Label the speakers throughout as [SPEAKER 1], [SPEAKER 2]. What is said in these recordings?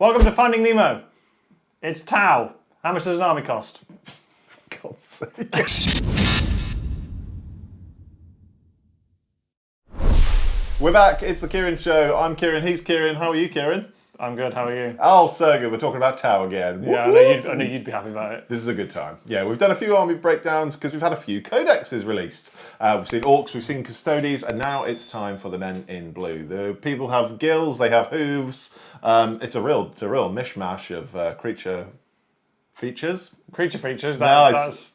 [SPEAKER 1] Welcome to Finding Nemo. It's Tau. How much does an army cost?
[SPEAKER 2] For God's sake. We're back. It's the Kieran Show. I'm Kieran. He's Kieran. How are you, Kieran?
[SPEAKER 1] I'm good. How are you?
[SPEAKER 2] Oh, so good. We're talking about Tau again.
[SPEAKER 1] Yeah, I know you'd be happy about it.
[SPEAKER 2] This is a good time. Yeah, we've done a few army breakdowns because we've had a few codexes released. We've seen orcs, we've seen custodies, and now it's time for the men in blue. The people have gills, they have hooves. It's a real mishmash of creature features.
[SPEAKER 1] Creature features.
[SPEAKER 2] Nice.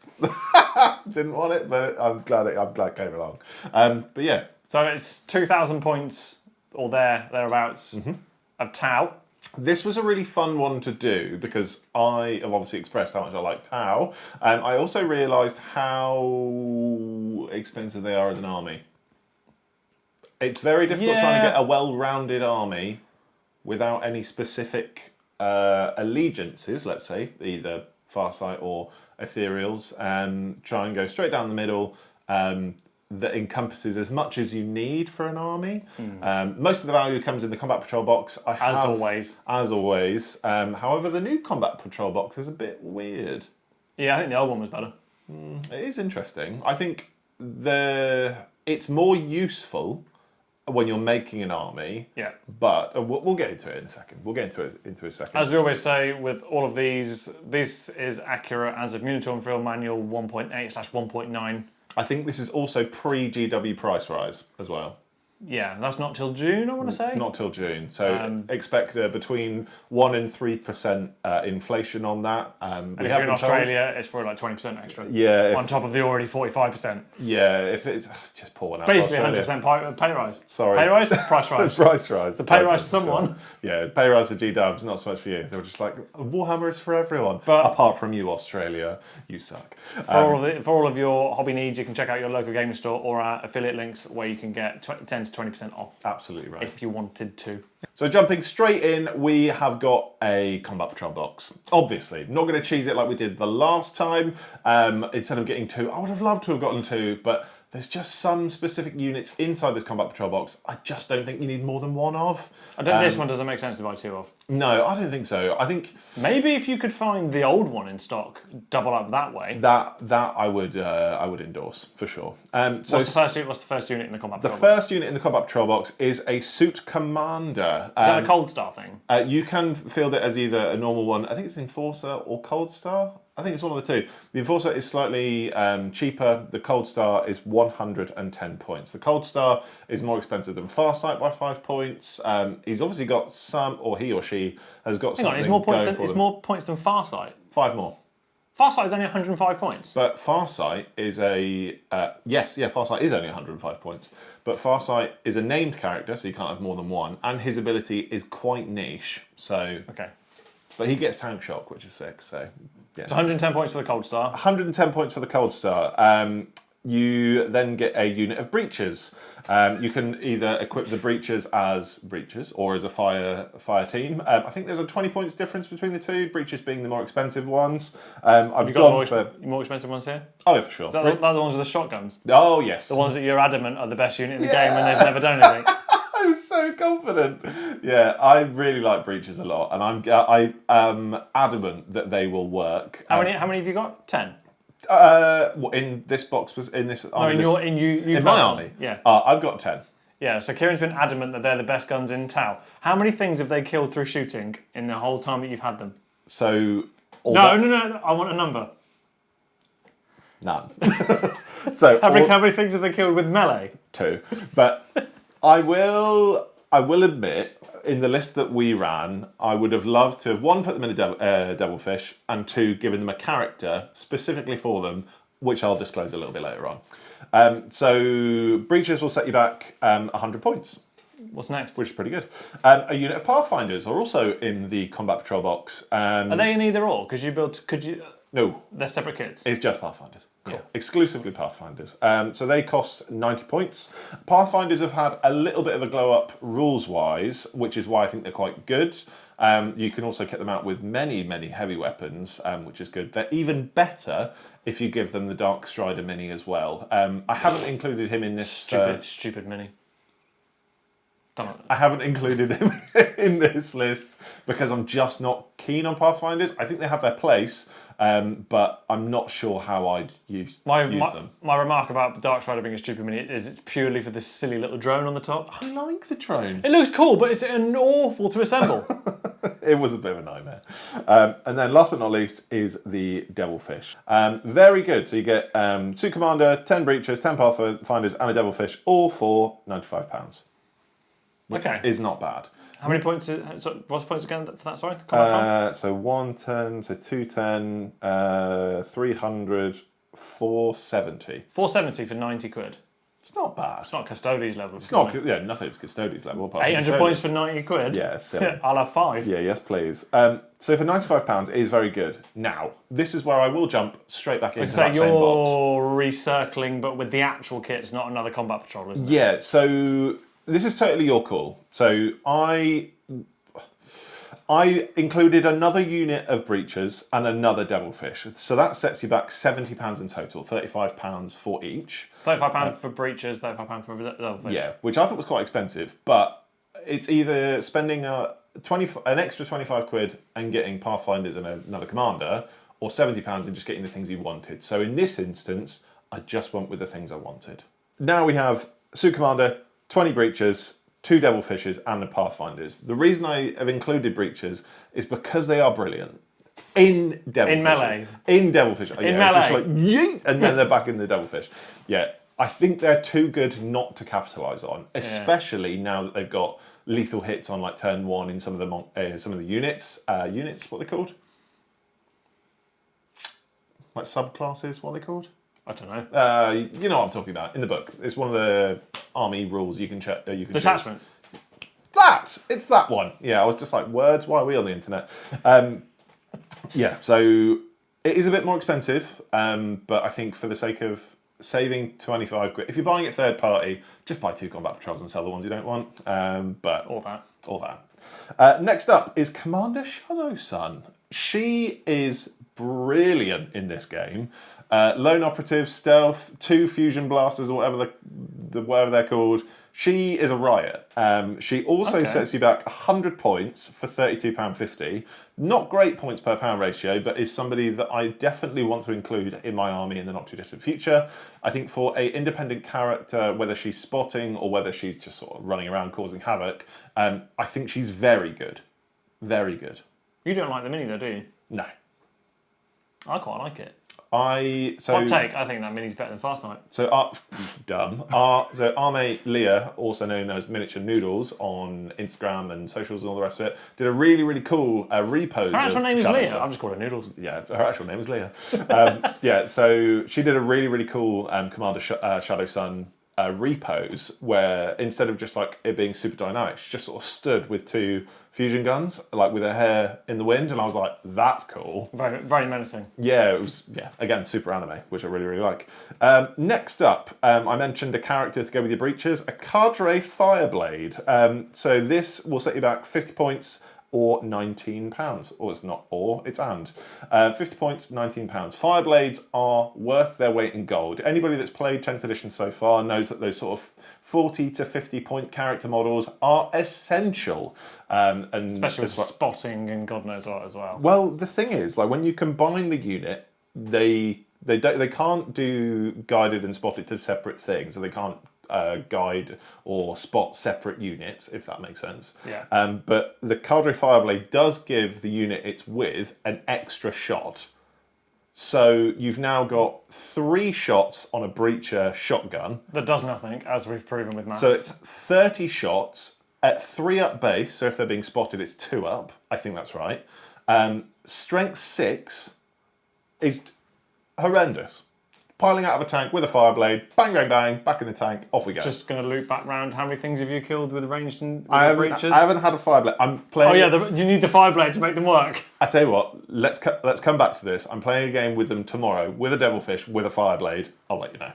[SPEAKER 2] Didn't want it, but I'm glad it came along. But yeah.
[SPEAKER 1] So it's 2,000 points or thereabouts of Tau.
[SPEAKER 2] This was a really fun one to do because I have obviously expressed how much I like Tau. I also realised how expensive they are as an army. It's very difficult trying to get a well-rounded army without any specific allegiances, let's say, either Farsight or Ethereals, and try and go straight down the middle. That encompasses as much as you need for an army. Most of the value comes in the combat patrol box. As always. However, the new combat patrol box is a bit weird.
[SPEAKER 1] Yeah, I think the old one was better.
[SPEAKER 2] It is interesting. I think it's more useful when you're making an army.
[SPEAKER 1] Yeah.
[SPEAKER 2] But we'll get into it in a second. We'll get into a second.
[SPEAKER 1] As we always say with all of these, this is accurate as of MUNITORUM Field Manual 1.8/1.9.
[SPEAKER 2] I think this is also pre-GW price rise as well.
[SPEAKER 1] Yeah, that's not till June, I want to say.
[SPEAKER 2] Not till June. So expect between 1% and 3% inflation on that.
[SPEAKER 1] And if you're in Australia, it's probably like 20% extra.
[SPEAKER 2] Yeah.
[SPEAKER 1] On top of the already 45%.
[SPEAKER 2] Yeah, if it's just pour one out.
[SPEAKER 1] Basically 100% pay rise.
[SPEAKER 2] Sorry.
[SPEAKER 1] Pay rise, price rise.
[SPEAKER 2] Price rise.
[SPEAKER 1] The pay rise for someone.
[SPEAKER 2] Sure. Yeah, pay rise for G-dubs, not so much for you. They were just like, Warhammer is for everyone.
[SPEAKER 1] But
[SPEAKER 2] apart from you, Australia, you suck.
[SPEAKER 1] For all of your hobby needs, you can check out your local gaming store or our affiliate links where you can get 10 to 20% off.
[SPEAKER 2] Absolutely right.
[SPEAKER 1] If you wanted to.
[SPEAKER 2] So jumping straight in, we have got a combat patrol box. Obviously, not going to cheese it like we did the last time. Instead of getting 2, I would have loved to have gotten 2, but there's just some specific units inside this combat patrol box I just don't think you need more than 1 of.
[SPEAKER 1] I don't think this one doesn't make sense to buy 2 of.
[SPEAKER 2] No, I don't think so. I think
[SPEAKER 1] maybe if you could find the old one in stock, double up that way.
[SPEAKER 2] That I would endorse for sure. So
[SPEAKER 1] what's the first unit in the combat patrol box?
[SPEAKER 2] The first unit in the combat patrol box is a suit commander.
[SPEAKER 1] Is that a cold star thing?
[SPEAKER 2] You can field it as either a normal one. I think it's Enforcer or Cold Star. I think it's one of the two. The Enforcer is slightly cheaper. The Cold Star is 110 points. The Cold Star is more expensive than Farsight by 5 points. He's obviously got some, or he or she has got something
[SPEAKER 1] it's more points than Farsight.
[SPEAKER 2] 5 more.
[SPEAKER 1] Farsight is only 105 points.
[SPEAKER 2] But Farsight is Farsight is only 105 points. But Farsight is a named character, so you can't have more than one, and his ability is quite niche. So
[SPEAKER 1] okay.
[SPEAKER 2] But he gets tank shock, which is sick. So yeah.
[SPEAKER 1] It's 110 points for the Cold Star.
[SPEAKER 2] 110 points for the Cold Star. You then get a unit of breaches. You can either equip the breaches as breaches or as a fire team. I think there's a 20 points difference between the two, breaches being the more expensive ones.
[SPEAKER 1] Have you got more expensive ones here?
[SPEAKER 2] Oh, yeah, for sure.
[SPEAKER 1] They're the ones with the shotguns?
[SPEAKER 2] Oh, yes.
[SPEAKER 1] The ones that you're adamant are the best unit in the game and they've never done anything.
[SPEAKER 2] I was so confident. Yeah, I really like breaches a lot, and I am adamant that they will work.
[SPEAKER 1] How many have you got? 10?
[SPEAKER 2] In this box, in this army?
[SPEAKER 1] No, in
[SPEAKER 2] my army?
[SPEAKER 1] Yeah.
[SPEAKER 2] I've got 10.
[SPEAKER 1] Yeah, so Kieran's been adamant that they're the best guns in Tau. How many things have they killed through shooting in the whole time that you've had them?
[SPEAKER 2] So...
[SPEAKER 1] No, I want a number.
[SPEAKER 2] None. So
[SPEAKER 1] how many things have they killed with melee?
[SPEAKER 2] 2. But I will admit, in the list that we ran, I would have loved to have, 1, put them in a Devilfish, and 2, given them a character specifically for them, which I'll disclose a little bit later on. So breaches will set you back 100 points.
[SPEAKER 1] What's next?
[SPEAKER 2] Which is pretty good. A unit of Pathfinders are also in the combat patrol box.
[SPEAKER 1] Are they in either or?
[SPEAKER 2] No.
[SPEAKER 1] They're separate kits?
[SPEAKER 2] It's just Pathfinders.
[SPEAKER 1] Cool.
[SPEAKER 2] Yeah, exclusively Pathfinders. So they cost 90 points. Pathfinders have had a little bit of a glow up rules-wise, which is why I think they're quite good. You can also kit them out with many, many heavy weapons, which is good. They're even better if you give them the Dark Strider Mini as well. I haven't included him in this...
[SPEAKER 1] Stupid Mini.
[SPEAKER 2] I haven't included him in this list because I'm just not keen on Pathfinders. I think they have their place, but I'm not sure how I'd use them.
[SPEAKER 1] My remark about Dark Strider being a stupid mini is it's purely for this silly little drone on the top.
[SPEAKER 2] I like the drone.
[SPEAKER 1] It looks cool, but it's awful to assemble.
[SPEAKER 2] It was a bit of a nightmare. And then last but not least is the Devilfish. Very good. So you get Suit Commander, 10 Breachers, 10 Pathfinders, and a Devilfish, all for £95.
[SPEAKER 1] Okay.
[SPEAKER 2] Is not bad.
[SPEAKER 1] How many points? What's the points again for that? Sorry.
[SPEAKER 2] So 110, so 210, 300, 470.
[SPEAKER 1] 470 for 90 quid.
[SPEAKER 2] It's not bad.
[SPEAKER 1] It's not Custodes level.
[SPEAKER 2] It's not. Yeah, nothing's Custodes level.
[SPEAKER 1] 800 points for 90 quid.
[SPEAKER 2] Yeah, silly.
[SPEAKER 1] I'll have 5.
[SPEAKER 2] Yeah, yes, please. So for £95, it is very good. Now, this is where I will jump straight back into that same box.
[SPEAKER 1] You're recircling, but with the actual kit, it's not another combat patrol, isn't it?
[SPEAKER 2] Yeah. So this is totally your call. So I included another unit of Breachers and another Devilfish. So that sets you back £70 in total, £35 for each.
[SPEAKER 1] £35 for Breachers, £35 for Devilfish.
[SPEAKER 2] Yeah, which I thought was quite expensive, but it's either spending an extra 25 quid and getting Pathfinders and another commander, or £70 and just getting the things you wanted. So in this instance, I just went with the things I wanted. Now we have Suit Commander, 20 Breachers, 2 Devilfishes, and the Pathfinders. The reason I have included Breachers is because they are brilliant. In Devilfish.
[SPEAKER 1] In melee.
[SPEAKER 2] In Devilfish.
[SPEAKER 1] In melee.
[SPEAKER 2] Just like, yeet, and then they're back in the Devilfish. Yeah, I think they're too good not to capitalise on, especially now that they've got lethal hits on like turn 1 in some of the units. Units, what are they called? Like subclasses, what are they called?
[SPEAKER 1] I don't know.
[SPEAKER 2] You know what I'm talking about in the book. It's one of the army rules you can check.
[SPEAKER 1] Detachments.
[SPEAKER 2] It's that one. Yeah, I was just like, words. Why are we on the internet? Yeah, so it is a bit more expensive, but I think for the sake of saving 25 quid, if you're buying it third party, just buy 2 combat patrols and sell the ones you don't want. But
[SPEAKER 1] all that.
[SPEAKER 2] Next up is Commander Shadowsun. She is brilliant in this game. Lone operative, stealth, 2 fusion blasters, or whatever they're called. She is a riot. She also sets you back 100 points for £32.50. Not great points per pound ratio, but is somebody that I definitely want to include in my army in the not too distant future. I think for an independent character, whether she's spotting or whether she's just sort of running around causing havoc, I think she's very good. Very good.
[SPEAKER 1] You don't like the mini though, do you?
[SPEAKER 2] No.
[SPEAKER 1] I quite like it.
[SPEAKER 2] Hot
[SPEAKER 1] take. I think that mini's better than Farsight.
[SPEAKER 2] So, dumb. So Arme Leah, also known as Miniature Noodles on Instagram and socials and all the rest of it, did a really, really cool repose.
[SPEAKER 1] Her actual name is Leah. I've just called her Noodles.
[SPEAKER 2] Yeah, her actual name is Leah. Yeah, so she did a really, really cool Commander Shadowsun repose where instead of just like it being super dynamic, she just sort of stood with 2 fusion guns, like with her hair in the wind, and I was like, that's cool.
[SPEAKER 1] Very, very menacing.
[SPEAKER 2] Yeah, it was, again, super anime, which I really, really like. Next up, I mentioned a character to go with your Breachers, a Cadre Fireblade. So this will set you back 50 points or £19. Or it's not or, it's and. 50 points, £19. Fireblades are worth their weight in gold. Anybody that's played 10th edition so far knows that those sort of 40 to 50 point character models are essential. And
[SPEAKER 1] especially with spotting and God knows what as well.
[SPEAKER 2] Well, the thing is, like when you combine the unit, they can't do guided and spotted to separate things, so they can't guide or spot separate units, if that makes sense.
[SPEAKER 1] Yeah.
[SPEAKER 2] But the Cadre Fireblade does give the unit it's with an extra shot. So you've now got 3 shots on a Breacher shotgun.
[SPEAKER 1] That does nothing, as we've proven with maths.
[SPEAKER 2] So it's 30 shots at 3 up base, so if they're being spotted, it's 2 up. I think that's right. Strength 6 is horrendous. Piling out of a tank with a Fireblade, bang, bang, bang, back in the tank, off we go.
[SPEAKER 1] Just going to loop back round. How many things have you killed with ranged and Breachers?
[SPEAKER 2] I haven't had a Fireblade. I'm playing.
[SPEAKER 1] Oh yeah, you need the Fireblade to make them work.
[SPEAKER 2] I tell you what, let's come back to this. I'm playing a game with them tomorrow with a Devilfish with a Fireblade. I'll let you know.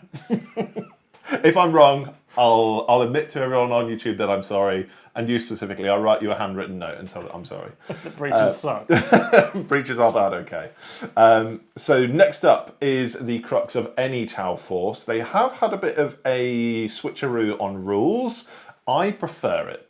[SPEAKER 2] If I'm wrong, I'll admit to everyone on YouTube that I'm sorry, and you specifically, I'll write you a handwritten note and tell them I'm sorry.
[SPEAKER 1] The Breachers suck.
[SPEAKER 2] Breachers are bad, okay. So next up is the crux of any Tau force. They have had a bit of a switcheroo on rules. I prefer it.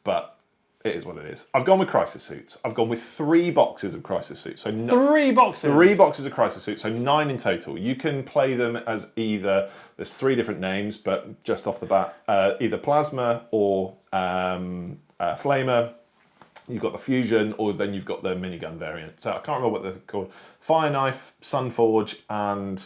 [SPEAKER 2] but it is what it is. I've gone with crisis suits. I've gone with 3 boxes of crisis suits. So
[SPEAKER 1] 3 boxes?
[SPEAKER 2] 3 boxes of crisis suits, so 9 in total. You can play them as either, there's 3 different names, but just off the bat, either Plasma or Flamer. You've got the Fusion, or then you've got the minigun variant. So I can't remember what they're called. Fire Knife, Sunforge, and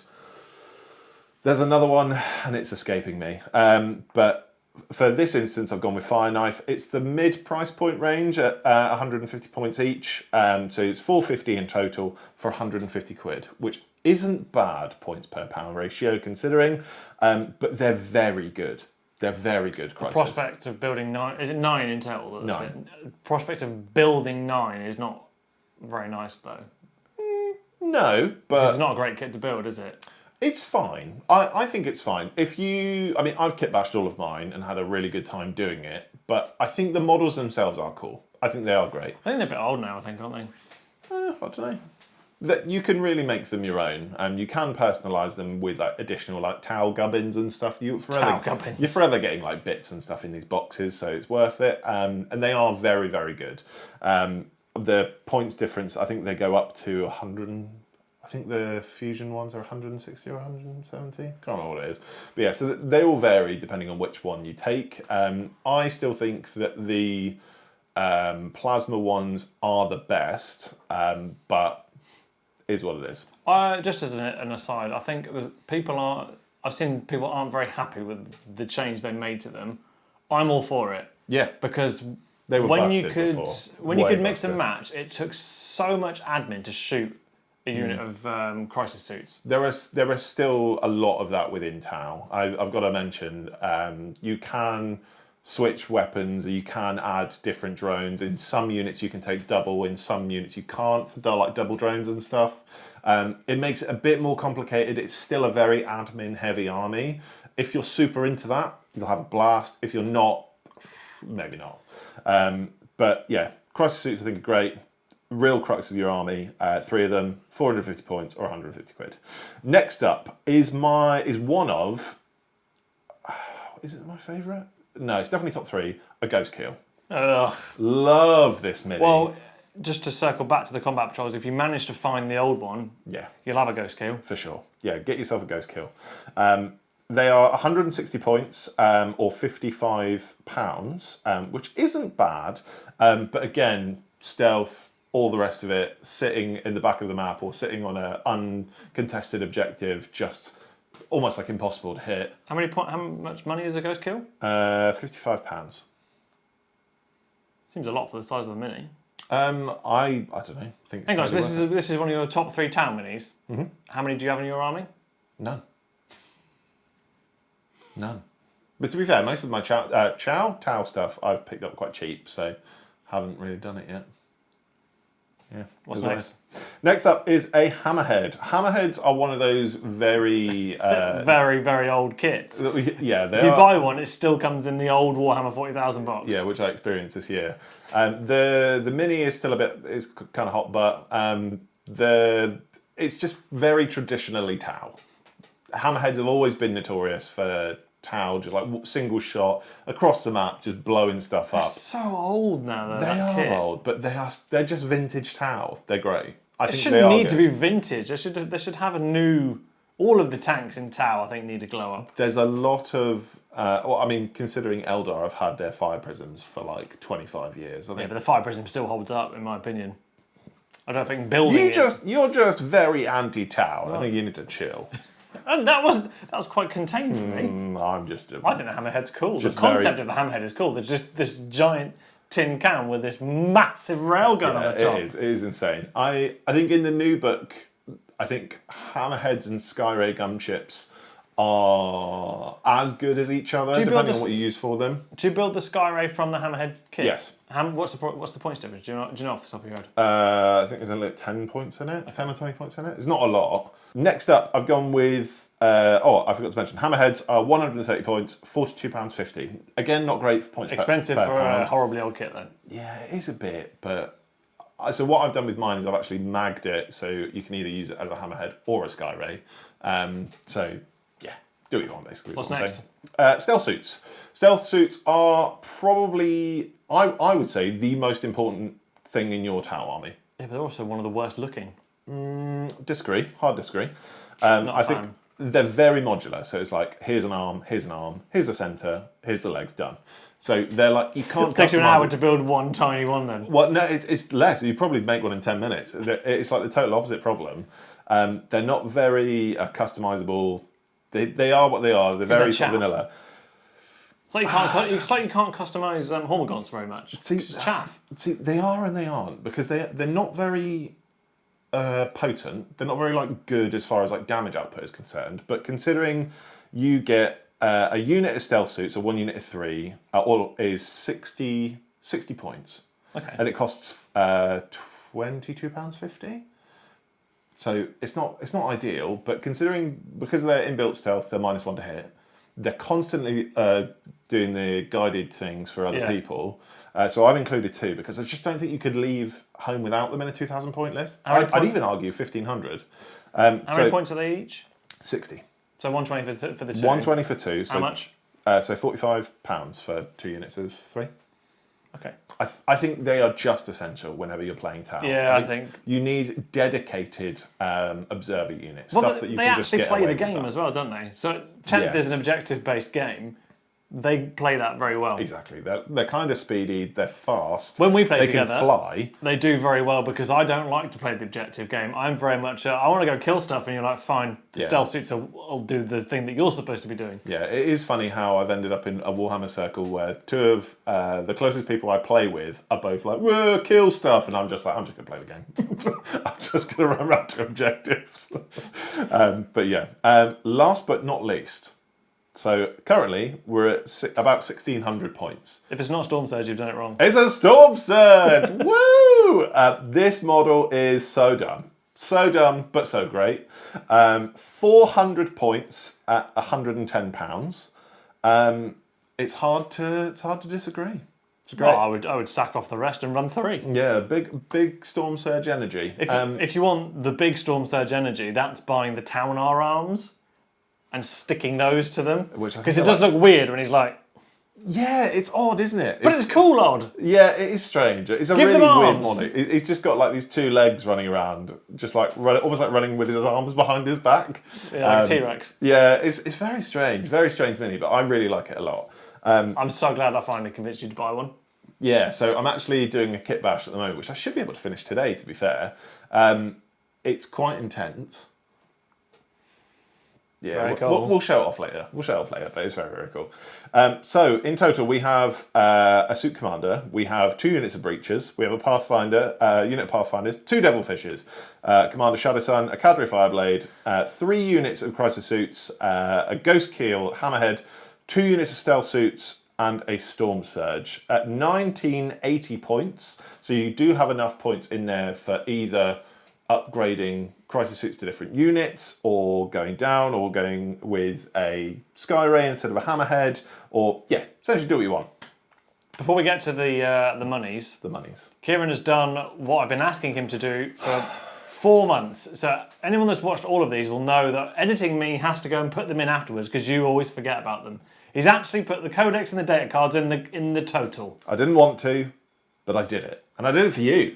[SPEAKER 2] there's another one, and it's escaping me. But for this instance, I've gone with Fire Knife. It's the mid price point range at 150 points each. So it's 450 in total for 150 quid, which isn't bad points per pound ratio considering, but they're very good. They're very good.
[SPEAKER 1] The prospect of building 9, is it 9 in total?
[SPEAKER 2] 9.
[SPEAKER 1] Prospect of building 9 is not very nice though.
[SPEAKER 2] No, but
[SPEAKER 1] it's not a great kit to build, is it?
[SPEAKER 2] It's fine. I think it's fine. If you, I mean, I've kit bashed all of mine and had a really good time doing it, but I think the models themselves are cool. I think they are great.
[SPEAKER 1] I think they're a bit old now, aren't they?
[SPEAKER 2] I don't know. That you can really make them your own, and you can personalise them with like additional like Tau gubbins and stuff. You're forever getting like bits and stuff in these boxes, so it's worth it. And they are very, very good. The points difference, I think they go up to 100. I think the Fusion ones are 160 or 170. Can't remember what it is. But yeah, so they all vary depending on which one you take. I still think that the Plasma ones are the best, but is what it is.
[SPEAKER 1] Just as an aside, I think I've seen people aren't very happy with the change they made to them. I'm all for it.
[SPEAKER 2] Yeah.
[SPEAKER 1] Because
[SPEAKER 2] they were
[SPEAKER 1] when you could mix and match, it took so much admin to shoot a unit of crisis suits.
[SPEAKER 2] There is still a lot of that within Tau. I've got to mention, you can switch weapons, you can add different drones. In some units you can take double, in some units you can't, for like double drones and stuff. It makes it a bit more complicated. It's still a very admin heavy army. If you're super into that, you'll have a blast. If you're not, maybe not. But yeah, crisis suits I think are great. Real crux of your army, 3 of them, 450 points or 150 quid. Next up is one of, is it my favourite? No, it's definitely top 3, a Ghostkeel.
[SPEAKER 1] Ugh.
[SPEAKER 2] Love this mini.
[SPEAKER 1] Well, just to circle back to the combat patrols, if you manage to find the old one,
[SPEAKER 2] yeah,
[SPEAKER 1] you'll have a Ghostkeel.
[SPEAKER 2] For sure. Yeah, get yourself a Ghostkeel. They are 160 points or £55, which isn't bad, but again, stealth, all the rest of it, sitting in the back of the map or sitting on an uncontested objective, just almost like impossible to hit.
[SPEAKER 1] How much money is a Ghostkeel?
[SPEAKER 2] £55.
[SPEAKER 1] Seems a lot for the size of the mini.
[SPEAKER 2] I don't know. I think.
[SPEAKER 1] Hang on, so this is one of your top 3 Tau minis. Mm-hmm. How many do you have in your army?
[SPEAKER 2] None. But to be fair, most of my Tau stuff I've picked up quite cheap, so haven't really done it yet. Yeah.
[SPEAKER 1] What's next?
[SPEAKER 2] Next up is a Hammerhead. Hammerheads are one of those very...
[SPEAKER 1] very, very old kits.
[SPEAKER 2] Yeah,
[SPEAKER 1] if you buy one, it still comes in the old Warhammer 40,000 box.
[SPEAKER 2] Yeah, which I experienced this year. The mini is still it's kind of hot, but it's just very traditionally Tau. Hammerheads have always been notorious for Tau, just like single shot across the map, just blowing stuff up.
[SPEAKER 1] They're so old now.
[SPEAKER 2] They are old, but they're just vintage Tau. They're great.
[SPEAKER 1] It shouldn't need to be vintage. They should have a new. All of the tanks in Tau, I think, need to glow up.
[SPEAKER 2] There's a lot of. Well, I mean, considering Eldar have had their fire prisms for like 25 years. I think.
[SPEAKER 1] Yeah, but the fire prism still holds up, in my opinion. I don't think building
[SPEAKER 2] You're just very anti-Tau. Right. I think you need to chill.
[SPEAKER 1] And that was quite contained for me.
[SPEAKER 2] I'm just.
[SPEAKER 1] I think the Hammerhead's cool. The concept of the Hammerhead is cool. There's just this giant tin can with this massive railgun on the top.
[SPEAKER 2] It is insane. I think in the new book, I think Hammerheads and Skyray gunships are as good as each other, depending on what you use for them.
[SPEAKER 1] Do you build the Skyray from the Hammerhead kit?
[SPEAKER 2] Yes.
[SPEAKER 1] What's the points difference? Do you know off the top of your head?
[SPEAKER 2] I think there's only 10 points in it, 10 or 20 points in it. It's not a lot. Next up, I've gone with, I forgot to mention, Hammerheads are 130 points, £42.50. Again, not great for points.
[SPEAKER 1] Expensive for a horribly old kit then.
[SPEAKER 2] Yeah, it is a bit, but... So what I've done with mine is I've actually magged it, so you can either use it as a Hammerhead or a Skyray. So, yeah, do what you want, basically.
[SPEAKER 1] What's next?
[SPEAKER 2] Stealth suits. Stealth suits are probably, I would say, the most important thing in your Tau army.
[SPEAKER 1] Yeah, but they're also one of the worst looking.
[SPEAKER 2] Disagree, hard disagree.
[SPEAKER 1] Not
[SPEAKER 2] I
[SPEAKER 1] a
[SPEAKER 2] think
[SPEAKER 1] fan.
[SPEAKER 2] they're very modular. So it's like, here's an arm, here's the centre, here's the legs, done. So they're like, you can't
[SPEAKER 1] It takes you an
[SPEAKER 2] customise
[SPEAKER 1] hour
[SPEAKER 2] it.
[SPEAKER 1] to build one tiny one then.
[SPEAKER 2] Well, no, it's less. You probably make one in 10 minutes. It's like the total opposite problem. They're not very customizable. They are what they are. They're very
[SPEAKER 1] chaff.
[SPEAKER 2] vanilla.
[SPEAKER 1] It's like you can't customise Hormagaunts very much. It's chaff.
[SPEAKER 2] See, they are and they aren't, because they're not very potent. They're not very like good as far as like damage output is concerned. But considering you get a unit of stealth suits, or 1 unit of 3, all is 60 points.
[SPEAKER 1] Okay.
[SPEAKER 2] And it costs £22.50. So it's not ideal, but considering, because of their inbuilt stealth, they're -1 to hit. They're constantly doing the guided things for other people. So I've included 2, because I just don't think you could leave home without them in a 2,000 point list. I'd even argue 1,500.
[SPEAKER 1] How many points are they each?
[SPEAKER 2] 60.
[SPEAKER 1] So 120 for the 2.
[SPEAKER 2] 120 for 2. So,
[SPEAKER 1] how much?
[SPEAKER 2] So £45 for 2 units of 3.
[SPEAKER 1] Okay.
[SPEAKER 2] I think they are just essential whenever you're playing Tau.
[SPEAKER 1] Yeah, I think
[SPEAKER 2] you need dedicated observer units.
[SPEAKER 1] Well,
[SPEAKER 2] stuff that you
[SPEAKER 1] they
[SPEAKER 2] can just
[SPEAKER 1] actually
[SPEAKER 2] get
[SPEAKER 1] play
[SPEAKER 2] away
[SPEAKER 1] the
[SPEAKER 2] with
[SPEAKER 1] game
[SPEAKER 2] that.
[SPEAKER 1] as well, don't they? So 10th is an objective-based game. They play that very well.
[SPEAKER 2] Exactly. They're kind of speedy. They're fast.
[SPEAKER 1] When we play
[SPEAKER 2] they
[SPEAKER 1] together,
[SPEAKER 2] can fly.
[SPEAKER 1] They do very well, because I don't like to play the objective game. I'm very much I want to go kill stuff, and you're like, fine,
[SPEAKER 2] Yeah.
[SPEAKER 1] stealth suits will do the thing that you're supposed to be doing.
[SPEAKER 2] Yeah, it is funny how I've ended up in a Warhammer circle where 2 of the closest people I play with are both like, whoa, kill stuff, and I'm just like, I'm just going to play the game. I'm just going to run around to objectives. But yeah, last but not least. So currently we're at about 1,600 points.
[SPEAKER 1] If it's not Stormsurge, you've done it wrong.
[SPEAKER 2] It's a Stormsurge! Woo! This model is so dumb. So dumb, but so great. 400 points at £110. It's hard to disagree. It's great.
[SPEAKER 1] Well, I would sack off the rest and run 3.
[SPEAKER 2] Yeah, big Stormsurge energy.
[SPEAKER 1] If you want the big Stormsurge energy, that's buying the Tau and arms and sticking those to them. Because it does look weird when he's like...
[SPEAKER 2] Yeah, it's odd, isn't it?
[SPEAKER 1] But it's cool odd.
[SPEAKER 2] Yeah, it is strange. It's a really weird model. He's just got like these 2 legs running around, just like almost like running with his arms behind his back.
[SPEAKER 1] Yeah, like a T-Rex.
[SPEAKER 2] Yeah, it's very strange mini, but I really like it a lot.
[SPEAKER 1] I'm so glad I finally convinced you to buy one.
[SPEAKER 2] Yeah, so I'm actually doing a kit bash at the moment, which I should be able to finish today, to be fair. It's quite intense. Yeah,
[SPEAKER 1] cool.
[SPEAKER 2] we'll show it off later. But it's very, very cool. So in total, we have a suit commander. We have 2 units of breachers. We have a pathfinder, unit of pathfinders, 2 devilfishes, commander Shadowsun, a Cadre Fireblade, 3 units of crisis suits, a Ghostkeel, Hammerhead, 2 units of stealth suits, and a Stormsurge at 1980 points. So you do have enough points in there for either upgrading crisis suits to different units, or going down, or going with a Skyray instead of a Hammerhead, or yeah, essentially do what you want.
[SPEAKER 1] Before we get to the monies, Kieran has done what I've been asking him to do for 4 months. So anyone that's watched all of these will know that editing me has to go and put them in afterwards, because you always forget about them. He's actually put the codex and the data cards in the total.
[SPEAKER 2] I didn't want to, but I did it, and I did it for you.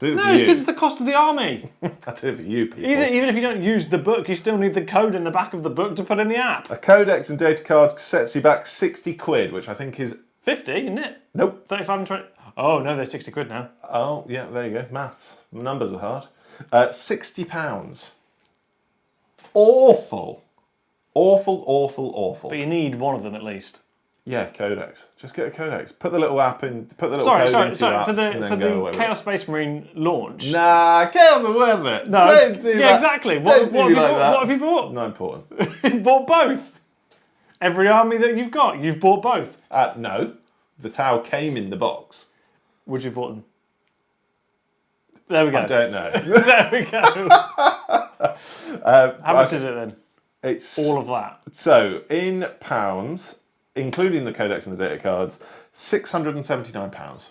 [SPEAKER 1] No, it's because it's the cost of the army.
[SPEAKER 2] I did it for you, people.
[SPEAKER 1] Even if you don't use the book, you still need the code in the back of the book to put in the app.
[SPEAKER 2] A codex and data cards sets you back 60 quid, which I think is...
[SPEAKER 1] 50, isn't it?
[SPEAKER 2] Nope.
[SPEAKER 1] 35 and 20. Oh, no, they're 60 quid now.
[SPEAKER 2] Oh, yeah, there you go. Maths. Numbers are hard. £60. Awful. Awful.
[SPEAKER 1] But you need one of them at least.
[SPEAKER 2] Yeah, codex. Just get a codex. Put the little app in. Put the little code into your app.
[SPEAKER 1] For the Chaos Space Marine launch.
[SPEAKER 2] Nah, Chaos are worth it.
[SPEAKER 1] No,
[SPEAKER 2] don't do that.
[SPEAKER 1] Exactly.
[SPEAKER 2] Don't do me like that.
[SPEAKER 1] What have you bought?
[SPEAKER 2] Not important.
[SPEAKER 1] You bought both. Every army that you've got, you've bought both.
[SPEAKER 2] No, the Tau came in the box.
[SPEAKER 1] Would you bought them? There we go.
[SPEAKER 2] I don't know.
[SPEAKER 1] There we go. How much is it then?
[SPEAKER 2] It's
[SPEAKER 1] all of that.
[SPEAKER 2] So in pounds, including the codex and the data cards, £679.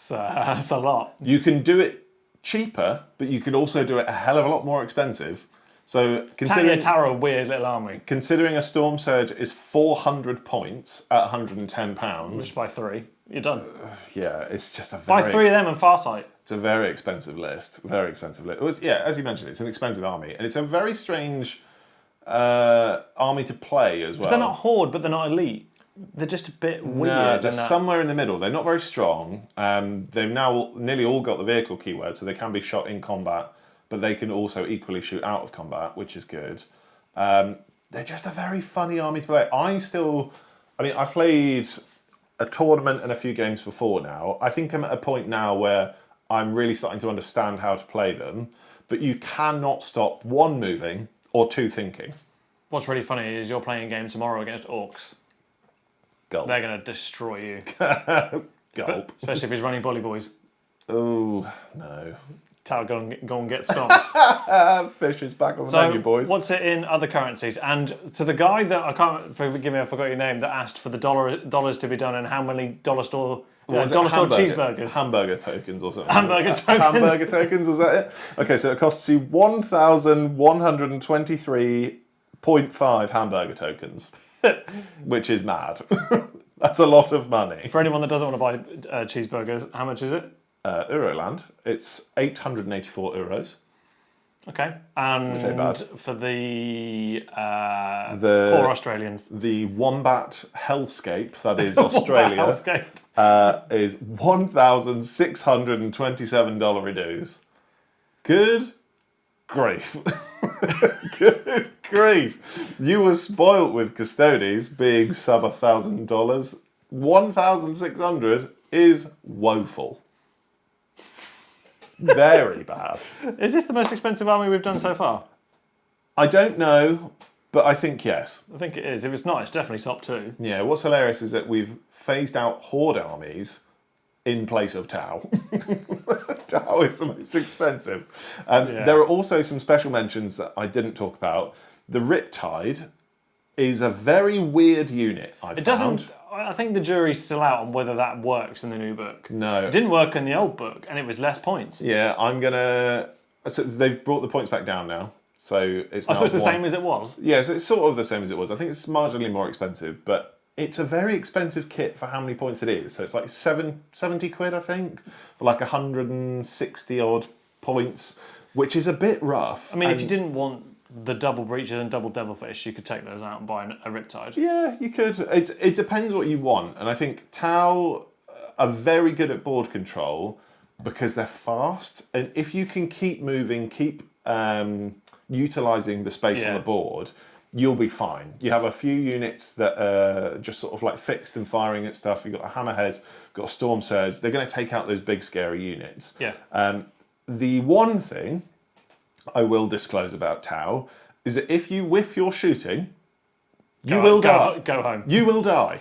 [SPEAKER 1] That's a lot.
[SPEAKER 2] You can do it cheaper, but you can also do it a hell of a lot more expensive. So considering
[SPEAKER 1] Tau are a weird little army.
[SPEAKER 2] Considering a Stormsurge is 400 points at £110.
[SPEAKER 1] Just by 3. You're done.
[SPEAKER 2] Yeah, it's just a very...
[SPEAKER 1] Buy 3 of them and Farsight.
[SPEAKER 2] It's a very expensive list. Very expensive list. It was, yeah, as you mentioned, it's an expensive army. And it's a very strange army to play as well.
[SPEAKER 1] They're not Horde, but they're not elite. They're just a bit weird.
[SPEAKER 2] No, they're somewhere in the middle. They're not very strong. They've now nearly all got the vehicle keyword, so they can be shot in combat, but they can also equally shoot out of combat, which is good. They're just a very funny army to play. I've played a tournament and a few games before now. I think I'm at a point now where I'm really starting to understand how to play them, but you cannot stop 1, moving, or 2, thinking.
[SPEAKER 1] What's really funny is you're playing a game tomorrow against Orcs.
[SPEAKER 2] Gulp.
[SPEAKER 1] They're going to destroy you.
[SPEAKER 2] Gulp.
[SPEAKER 1] Especially if he's running Bully Boys.
[SPEAKER 2] Oh, no.
[SPEAKER 1] Tau, go and get stomped.
[SPEAKER 2] Fish is back on the menu, boys.
[SPEAKER 1] What's it in other currencies? And to the guy that, forgive me, I forgot your name, that asked for the dollars to be done and how many dollar store cheeseburgers.
[SPEAKER 2] Hamburger tokens or something.
[SPEAKER 1] Hamburger tokens.
[SPEAKER 2] Hamburger tokens, was that it? Okay, so it costs you 1,123.5 hamburger tokens, which is mad. That's a lot of money.
[SPEAKER 1] For anyone that doesn't want to buy cheeseburgers, how much is it?
[SPEAKER 2] Euroland, it's 884 euros.
[SPEAKER 1] Okay, and for the poor Australians,
[SPEAKER 2] the Wombat Hellscape, that is Australia, is $1,627 dues. Good grief. Good grief. You were spoilt with Custodes being sub $1,000. $1,600 is woeful. Very bad.
[SPEAKER 1] Is this the most expensive army we've done so far?
[SPEAKER 2] I don't know, but I think yes.
[SPEAKER 1] I think it is. If it's not, it's definitely top 2.
[SPEAKER 2] Yeah, what's hilarious is that we've phased out Horde armies in place of Tau. Tau is the most expensive. There are also some special mentions that I didn't talk about. The Riptide is a very weird unit, I found.
[SPEAKER 1] I think the jury's still out on whether that works in the new book.
[SPEAKER 2] No.
[SPEAKER 1] It didn't work in the old book, and it was less points.
[SPEAKER 2] Yeah, so they've brought the points back down now. So it's now
[SPEAKER 1] it's the same as it was?
[SPEAKER 2] Yeah, so it's sort of the same as it was. I think it's marginally more expensive, but it's a very expensive kit for how many points it is. So it's like 70 quid, I think, for like 160 odd points, which is a bit rough.
[SPEAKER 1] I mean, if you didn't want the double breaches and double devilfish, you could take those out and buy a Riptide.
[SPEAKER 2] Yeah, you could. It depends what you want. And I think Tau are very good at board control because they're fast. And if you can keep moving, keep utilising the space on the board, you'll be fine. You have a few units that are just sort of like fixed and firing at stuff. You've got a Hammerhead, got a Stormsurge. They're going to take out those big scary units.
[SPEAKER 1] Yeah.
[SPEAKER 2] The one thing I will disclose about Tau is that if you whiff your shooting, you will die.
[SPEAKER 1] Go home.
[SPEAKER 2] You will die.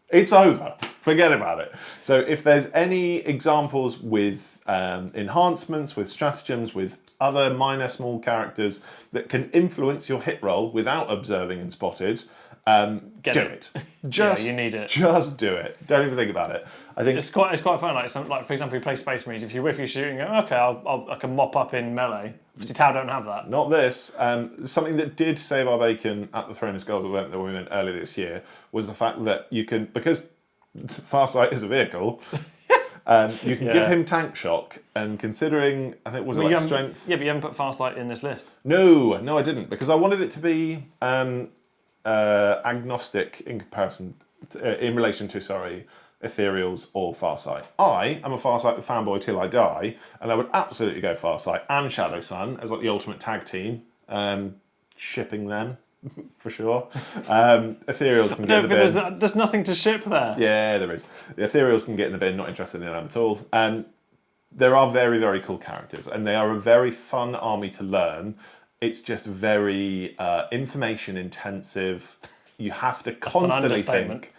[SPEAKER 2] It's over. Forget about it. So if there's any examples with enhancements, with stratagems, with other minor small characters that can influence your hit roll without observing and spotted, do it.
[SPEAKER 1] You need it.
[SPEAKER 2] Just do it. Don't even think about it. I think
[SPEAKER 1] it's quite fun. Like for example, you play Space Marines. If you whiff your shooting, okay, I can mop up in melee. Obviously, Tau don't have that.
[SPEAKER 2] Not this. Something that did save our bacon at the Throne of Skulls event that we went earlier this year was the fact that you can, because Farsight is a vehicle, you can give him tank shock, and considering, I think, strength?
[SPEAKER 1] Yeah, but you haven't put Farsight in this list.
[SPEAKER 2] No, I didn't, because I wanted it to be agnostic in comparison, in relation to, Ethereals or Farsight. I am a Farsight fanboy till I die, and I would absolutely go Farsight and Shadowsun as like the ultimate tag team, shipping them for sure. Ethereals can get in the bin.
[SPEAKER 1] There's nothing to ship there.
[SPEAKER 2] Yeah, there is. The Ethereals can get in the bin, not interested in them at all. There are very, very cool characters, and they are a very fun army to learn. It's just very information intensive. You have to constantly think.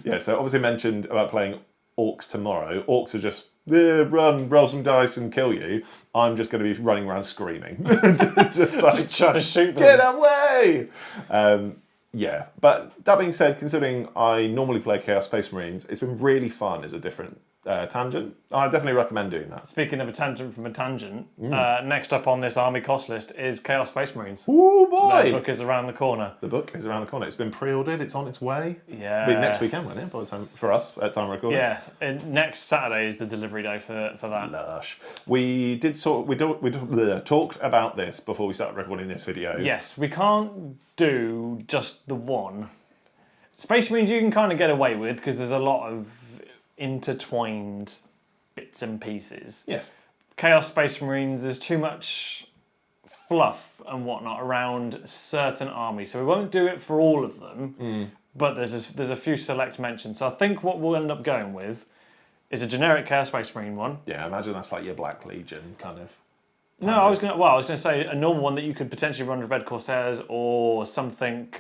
[SPEAKER 2] Yeah, so obviously mentioned about playing Orcs tomorrow. Orcs are just run, roll some dice and kill you. I'm just going to be running around screaming. just
[SPEAKER 1] trying to shoot them.
[SPEAKER 2] Get away! But that being said, considering I normally play Chaos Space Marines, it's been really fun as a different tangent. I definitely recommend doing that.
[SPEAKER 1] Speaking of a tangent from a tangent, next up on this army cost list is Chaos Space Marines.
[SPEAKER 2] Oh boy!
[SPEAKER 1] The book is around the corner.
[SPEAKER 2] The book is around the corner. It's been pre-ordered. It's on its way.
[SPEAKER 1] Yeah.
[SPEAKER 2] Next weekend, won't it? By the time for us at time of recording.
[SPEAKER 1] Yeah. Next Saturday is the delivery day for that.
[SPEAKER 2] Lush. We talked about this before we started recording this video.
[SPEAKER 1] Yes, we can't do just the one. Space Marines you can kind of get away with because there's a lot of intertwined bits and pieces.
[SPEAKER 2] Yes.
[SPEAKER 1] Chaos Space Marines, there's too much fluff and whatnot around certain armies, so we won't do it for all of them. But there's a few select mentions. So I think what we'll end up going with is a generic Chaos Space Marine one.
[SPEAKER 2] Yeah, imagine that's like your Black Legion kind of.
[SPEAKER 1] No, I was gonna say a normal one that you could potentially run with Red Corsairs or something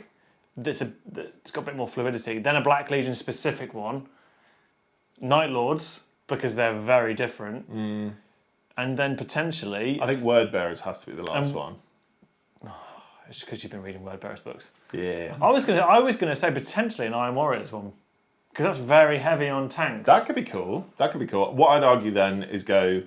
[SPEAKER 1] that's got a bit more fluidity. Then a Black Legion specific one. Night Lords, because they're very different. And then potentially...
[SPEAKER 2] I think Word Bearers has to be the last one.
[SPEAKER 1] It's because you've been reading Word Bearers books.
[SPEAKER 2] Yeah.
[SPEAKER 1] I was gonna say potentially an Iron Warriors one. Because that's very heavy on tanks.
[SPEAKER 2] That could be cool. What I'd argue then is go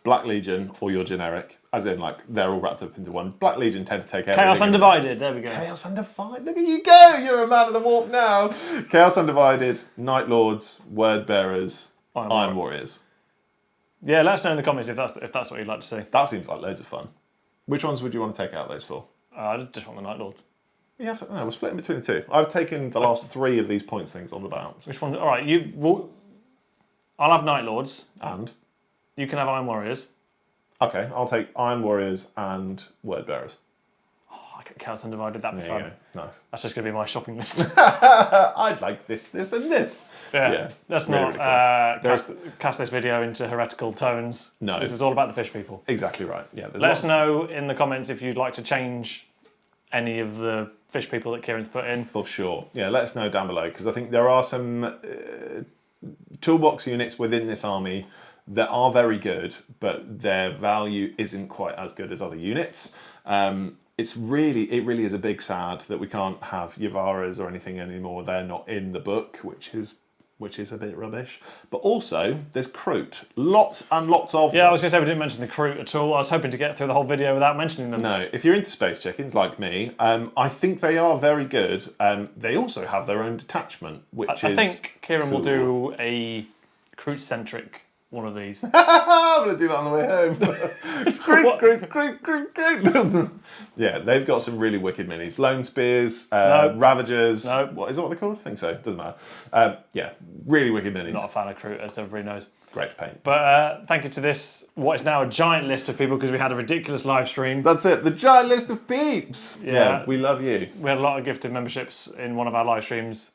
[SPEAKER 2] Black Legion or your generic, as in like they're all wrapped up into one. Black Legion tend to take everything.
[SPEAKER 1] Chaos Undivided, there we go.
[SPEAKER 2] Chaos Undivided, look at you go! You're a man of the warp now. Chaos Undivided, Night Lords, Word Bearers, Iron Warriors.
[SPEAKER 1] Yeah, let us know in the comments if that's what you'd like to see.
[SPEAKER 2] That seems like loads of fun. Which ones would you want to take out those for?
[SPEAKER 1] I just want the Night Lords.
[SPEAKER 2] Yeah, no, we're splitting between the two. I've taken the last 3 of these points things on the bounce.
[SPEAKER 1] Which one? All right, I'll have Night Lords.
[SPEAKER 2] And?
[SPEAKER 1] You can have Iron Warriors.
[SPEAKER 2] Okay, I'll take Iron Warriors and Word Bearers.
[SPEAKER 1] Oh, I get Chaos Undivided, that'd be fun.
[SPEAKER 2] There you go. Nice.
[SPEAKER 1] That's just going to be my shopping list.
[SPEAKER 2] I'd like this, and this.
[SPEAKER 1] Yeah. Let's
[SPEAKER 2] really,
[SPEAKER 1] not
[SPEAKER 2] really cool.
[SPEAKER 1] cast this video into heretical tones.
[SPEAKER 2] No.
[SPEAKER 1] This is all about the fish people.
[SPEAKER 2] Exactly right. Yeah.
[SPEAKER 1] Let us know in the comments if you'd like to change any of the fish people that Kieran's put in.
[SPEAKER 2] For sure. Yeah, let us know down below, because I think there are some toolbox units within this army that are very good, but their value isn't quite as good as other units. It really is a big sad that we can't have Yavaras or anything anymore. They're not in the book, which is a bit rubbish. But also, there's Kroot. Lots and lots of them.
[SPEAKER 1] I was going to say we didn't mention the Kroot at all. I was hoping to get through the whole video without mentioning them.
[SPEAKER 2] No, if you're into space chickens like me, I think they are very good. They also have their own detachment, which
[SPEAKER 1] I think Kieran will do a Kroot-centric one of these.
[SPEAKER 2] I'm going to do that on the way home. Yeah, they've got some really wicked minis. Lone Spears, Ravagers.
[SPEAKER 1] No.
[SPEAKER 2] What is that what they're called? I think so. Doesn't matter. Yeah, really wicked minis.
[SPEAKER 1] Not a fan of Kroot, as everybody knows.
[SPEAKER 2] Great to paint.
[SPEAKER 1] But thank you to this, what is now a giant list of people, because we had a ridiculous live stream.
[SPEAKER 2] That's it, the giant list of peeps.
[SPEAKER 1] Yeah,
[SPEAKER 2] we love you.
[SPEAKER 1] We had a lot of gifted memberships in one of our live streams.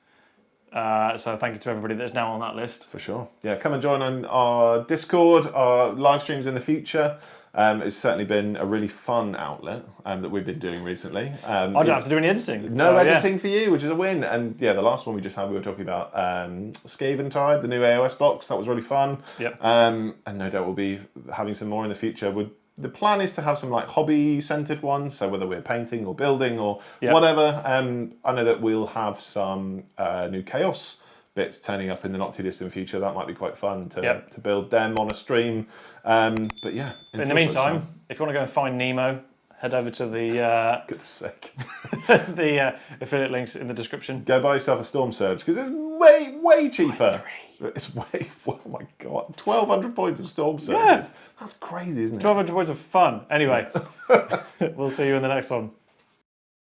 [SPEAKER 1] So thank you to everybody that's now on that list.
[SPEAKER 2] For sure. Yeah, come and join on our Discord, our live streams in the future. It's certainly been a really fun outlet that we've been doing recently. I
[SPEAKER 1] don't have to do any editing.
[SPEAKER 2] No editing for you, which is a win. And yeah, the last one we just had, we were talking about Scaventide, the new AOS box. That was really fun.
[SPEAKER 1] Yep.
[SPEAKER 2] And no doubt we'll be having some more in the future. The plan is to have some like hobby-centered ones, so whether we're painting or building or whatever. I know that we'll have some new Chaos bits turning up in the not too distant future. That might be quite fun to build them on a stream. But yeah.
[SPEAKER 1] In the meantime, if you want to go and find Nemo, head over to the
[SPEAKER 2] goodness sake,
[SPEAKER 1] the affiliate links in the description.
[SPEAKER 2] Go buy yourself a Stormsurge because it's way cheaper. It's way, oh my god, 1,200 points of Stormsurges. Yeah. That's crazy, isn't it?
[SPEAKER 1] 1,200 points of fun. Anyway, we'll see you in the next one.